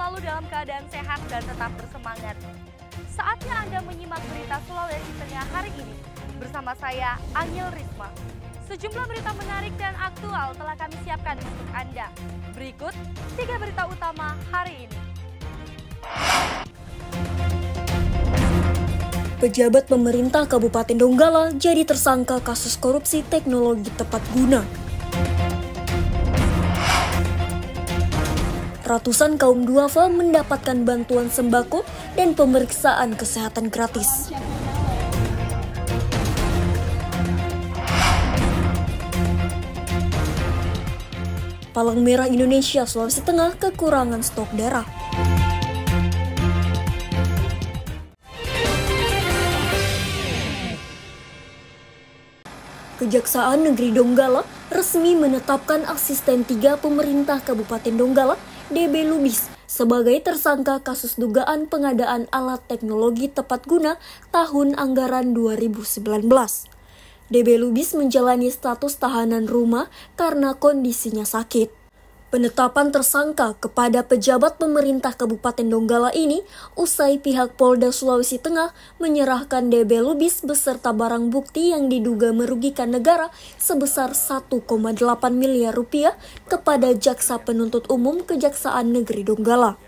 selalu dalam keadaan sehat dan tetap bersemangat. Saatnya Anda menyimak berita Sulawesi Tengah hari ini bersama saya, Angel Risma. Sejumlah berita menarik dan aktual telah kami siapkan untuk Anda. Berikut 3 berita utama hari ini. Pejabat pemerintah Kabupaten Donggala jadi tersangka kasus korupsi teknologi tepat guna. Ratusan kaum duafa mendapatkan bantuan sembako dan pemeriksaan kesehatan gratis. Palang Merah Indonesia Sulawesi Tengah kekurangan stok darah. Kejaksaan Negeri Donggala resmi menetapkan asisten 3 pemerintah Kabupaten Donggala, DB Lubis, sebagai tersangka kasus dugaan pengadaan alat teknologi tepat guna tahun anggaran 2019. DB Lubis menjalani status tahanan rumah karena kondisinya sakit. Penetapan tersangka kepada pejabat pemerintah Kabupaten Donggala ini usai pihak Polda Sulawesi Tengah menyerahkan DB Lubis beserta barang bukti yang diduga merugikan negara sebesar 1,8 miliar rupiah kepada Jaksa Penuntut Umum Kejaksaan Negeri Donggala.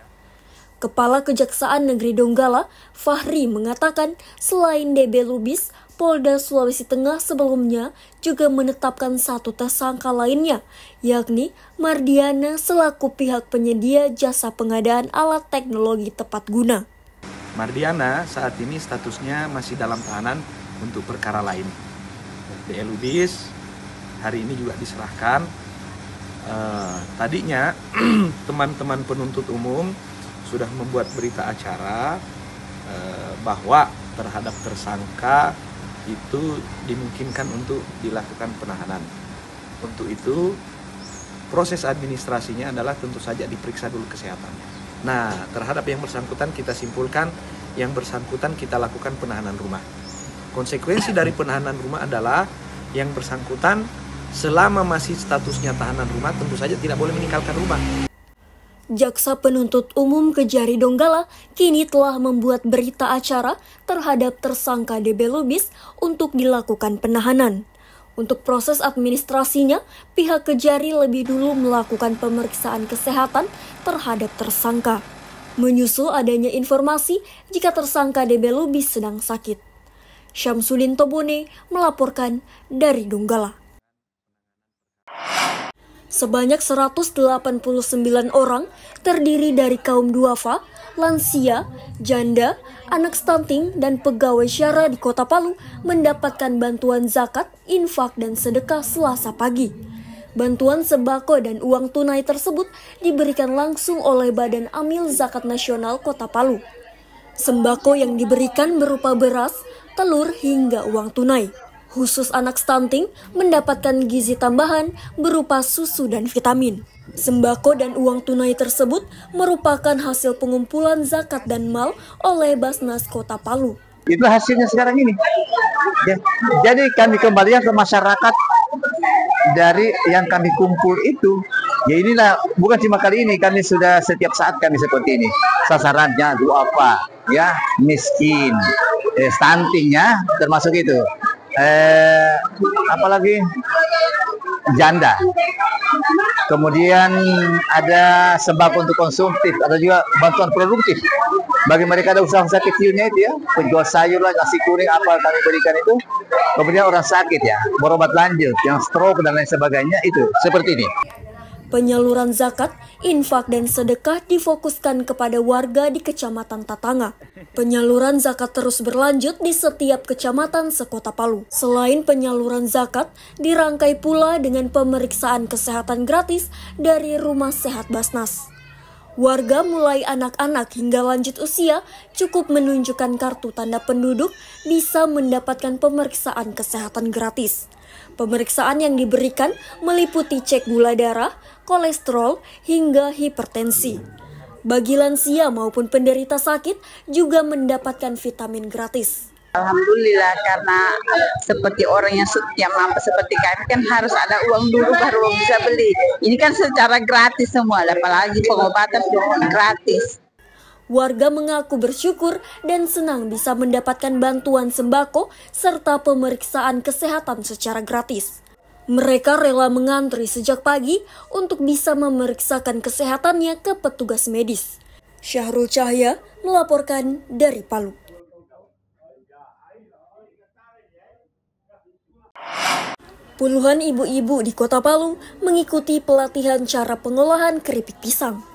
Kepala Kejaksaan Negeri Donggala, Fahri, mengatakan selain DB Lubis, Polda Sulawesi Tengah sebelumnya juga menetapkan 1 tersangka lainnya, yakni Mardiana selaku pihak penyedia jasa pengadaan alat teknologi tepat guna. Mardiana saat ini statusnya masih dalam tahanan untuk perkara lain. DB Lubis hari ini juga diserahkan. Tadinya teman-teman penuntut umum sudah membuat berita acara bahwa terhadap tersangka itu dimungkinkan untuk dilakukan penahanan. Untuk itu, proses administrasinya adalah tentu saja diperiksa dulu kesehatannya. Nah, terhadap yang bersangkutan kita simpulkan, yang bersangkutan kita lakukan penahanan rumah. Konsekuensi dari penahanan rumah adalah yang bersangkutan selama masih statusnya tahanan rumah tentu saja tidak boleh meninggalkan rumah. Jaksa Penuntut Umum Kejari Donggala kini telah membuat berita acara terhadap tersangka DB Lubis untuk dilakukan penahanan. Untuk proses administrasinya, pihak Kejari lebih dulu melakukan pemeriksaan kesehatan terhadap tersangka, menyusul adanya informasi jika tersangka DB Lubis sedang sakit. Syamsuddin Tobone melaporkan dari Donggala. Sebanyak 189 orang terdiri dari kaum duafa, lansia, janda, anak stunting, dan pegawai syara di Kota Palu mendapatkan bantuan zakat, infak, dan sedekah Selasa pagi. Bantuan sembako dan uang tunai tersebut diberikan langsung oleh Badan Amil Zakat Nasional Kota Palu. Sembako yang diberikan berupa beras, telur, hingga uang tunai. Khusus anak stunting mendapatkan gizi tambahan berupa susu dan vitamin. Sembako dan uang tunai tersebut merupakan hasil pengumpulan zakat dan mal oleh Basnas Kota Palu. Itu hasilnya sekarang ini. Ya, jadi kami kembalikan ke masyarakat dari yang kami kumpul itu. Ya inilah, bukan cuma kali ini, kami sudah setiap saat kami seperti ini. Sasarannya duafa, ya, miskin, stuntingnya termasuk itu. Apalagi janda. Kemudian ada sembako untuk konsumtif, ada juga bantuan produktif bagi mereka ada usaha-usaha kecilnya itu ya, penjual sayur lah, nasi kuning apa kami berikan itu. Kemudian orang sakit ya, berobat lanjut, yang stroke dan lain sebagainya itu seperti ini. Penyaluran zakat, infak, dan sedekah difokuskan kepada warga di Kecamatan Tatanga. Penyaluran zakat terus berlanjut di setiap kecamatan sekota Palu. Selain penyaluran zakat, dirangkai pula dengan pemeriksaan kesehatan gratis dari Rumah Sehat Basnas. Warga mulai anak-anak hingga lanjut usia cukup menunjukkan kartu tanda penduduk bisa mendapatkan pemeriksaan kesehatan gratis. Pemeriksaan yang diberikan meliputi cek gula darah, kolesterol, hingga hipertensi. Bagi lansia maupun penderita sakit juga mendapatkan vitamin gratis. Alhamdulillah, karena seperti orang yang mampu seperti kami kan harus ada uang dulu baru bisa beli. Ini kan secara gratis semua, apalagi pengobatan semua gratis. Warga mengaku bersyukur dan senang bisa mendapatkan bantuan sembako serta pemeriksaan kesehatan secara gratis. Mereka rela mengantri sejak pagi untuk bisa memeriksakan kesehatannya ke petugas medis. Syahrul Cahya melaporkan dari Palu. Puluhan ibu-ibu di Kota Palu mengikuti pelatihan cara pengolahan keripik pisang.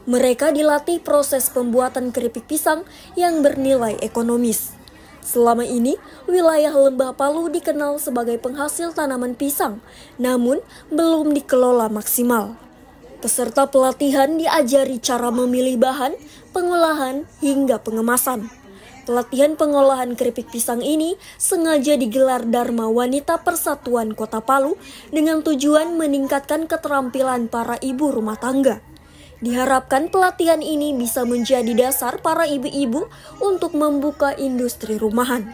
Mereka dilatih proses pembuatan keripik pisang yang bernilai ekonomis. Selama ini, wilayah Lembah Palu dikenal sebagai penghasil tanaman pisang, namun belum dikelola maksimal. Peserta pelatihan diajari cara memilih bahan, pengolahan, hingga pengemasan. Pelatihan pengolahan keripik pisang ini sengaja digelar Dharma Wanita Persatuan Kota Palu dengan tujuan meningkatkan keterampilan para ibu rumah tangga. Diharapkan pelatihan ini bisa menjadi dasar para ibu-ibu untuk membuka industri rumahan.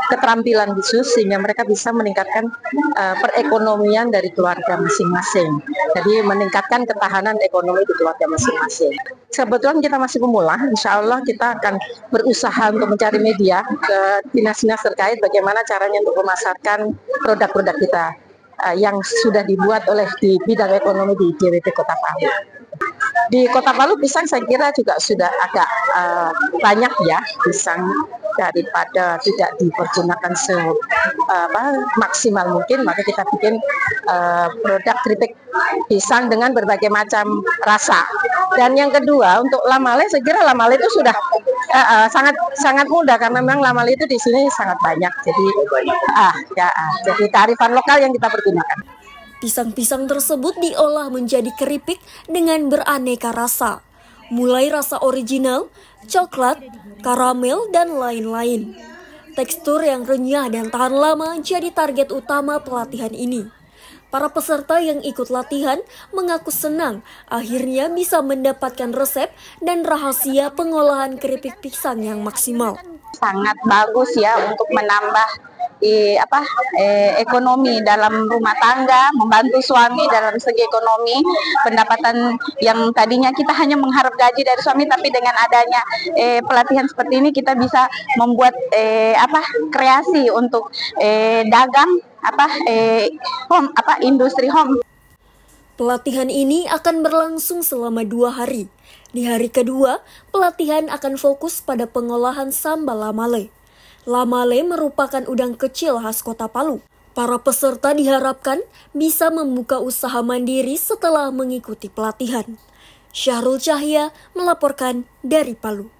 Keterampilan khusus sehingga mereka bisa meningkatkan perekonomian dari keluarga masing-masing. Jadi meningkatkan ketahanan ekonomi di keluarga masing-masing. Kebetulan kita masih pemula, insya Allah kita akan berusaha untuk mencari media ke dinas-dinas terkait bagaimana caranya untuk memasarkan produk-produk kita yang sudah dibuat oleh di bidang ekonomi di DWP Kota Palu. Di Kota Palu pisang saya kira juga sudah agak banyak ya pisang, daripada tidak dipergunakan maksimal mungkin, maka kita bikin produk keripik pisang dengan berbagai macam rasa. Dan yang kedua untuk lamale, saya kira lamale itu sudah sangat mudah karena memang lamale itu di sini sangat banyak. Jadi jadi kearifan lokal yang kita pergunakan. Pisang-pisang tersebut diolah menjadi keripik dengan beraneka rasa, mulai rasa original, coklat, karamel, dan lain-lain. Tekstur yang renyah dan tahan lama jadi target utama pelatihan ini. Para peserta yang ikut latihan mengaku senang akhirnya bisa mendapatkan resep dan rahasia pengolahan keripik pisang yang maksimal. Sangat bagus ya untuk menambah ekonomi dalam rumah tangga, membantu suami dalam segi ekonomi, pendapatan yang tadinya kita hanya mengharap gaji dari suami, tapi dengan adanya pelatihan seperti ini kita bisa membuat kreasi untuk dagang industri home. Pelatihan ini akan berlangsung selama 2 hari. Di hari kedua, pelatihan akan fokus pada pengolahan sambal lamale. Lamale merupakan udang kecil khas Kota Palu. Para peserta diharapkan bisa membuka usaha mandiri setelah mengikuti pelatihan. Syahrul Cahya melaporkan dari Palu.